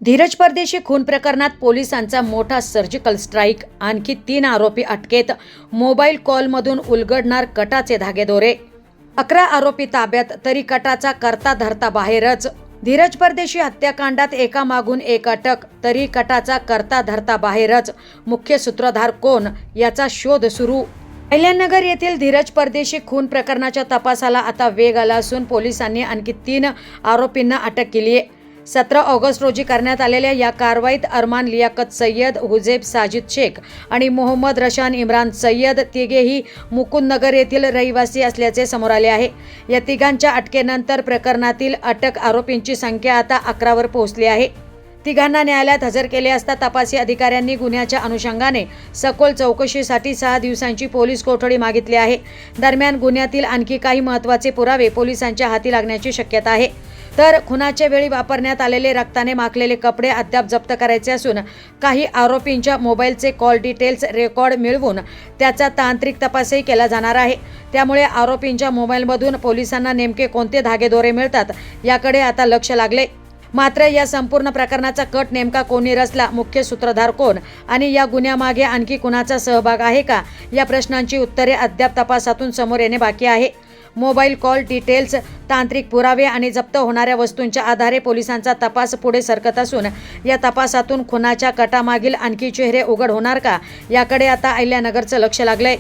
धीरज परदेशी खून प्रकरणात पोलिसांचा मोठा सर्जिकल स्ट्राईक. आणखी 3 आरोपी अटकेत. मोबाईल कॉलमधून उलगडणार कटाचे धागेदोरे. 11 आरोपी ताब्यात, तरी कटाचा करता धरता बाहेरच. धीरज परदेशी हत्याकांडात एकामागून एक अटक, तरी कटाचा करता धरता बाहेरच. मुख्य सूत्रधार कोण याचा शोध सुरू. अहिल्यानगर येथील धीरज परदेशी खून प्रकरणाच्या तपासाला आता वेग आला असून पोलिसांनी आणखी 3 आरोपींना अटक केली आहे. 17 ऑगस्ट रोजी करण्यात आलेल्या या कारवाईत अरमान लियाकत सय्यद, हुजेब साजिद शेख आणि मोहम्मद रशान इम्रान सय्यद तिघेही मुकुंदनगर येथील रहिवासी असल्याचे समोर आले आहे. या तिघांच्या अटकेनंतर प्रकरणातील अटक आरोपींची संख्या आता 11वर पोहोचली आहे. तिघांना न्यायालयात हजर केले असता तपासी अधिकाऱ्यांनी गुन्ह्याच्या अनुषंगाने सखोल चौकशीसाठी 6 दिवसांची पोलीस कोठडी मागितली आहे. दरम्यान गुन्ह्यातील आणखी काही महत्त्वाचे पुरावे पोलिसांच्या हाती लागण्याची शक्यता आहे. तर खुनाच्या वेळी वापरण्यात आलेले रक्ताने माखलेले कपडे अद्याप जप्त करायचे असून काही आरोपींच्या मोबाईलचे कॉल डिटेल्स रेकॉर्ड मिळवून त्याचा तांत्रिक तपासही केला जाणार आहे. त्यामुळे आरोपींच्या मोबाईलमधून पोलिसांना नेमके कोणते धागेदोरे मिळतात याकडे आता लक्ष लागले. मात्र या संपूर्ण प्रकरणाचा कट नेमका कोणी रचला, मुख्य सूत्रधार कोण आणि या गुन्ह्यामागे आणखी कुणाचा सहभाग आहे का, या प्रश्नांची उत्तरे अद्याप तपासातून समोर येणे बाकी आहे. मोबाईल कॉल डिटेल्स, तांत्रिक पुरावे आणि जप्त होणाऱ्या वस्तूंच्या आधारे पोलिसांचा तपास पुढे सरकत असून या तपासातून खुनाच्या कटामागील आणखी चेहरे उघड होणार का याकडे आता अहिल्यानगरचं लक्ष लागलंय.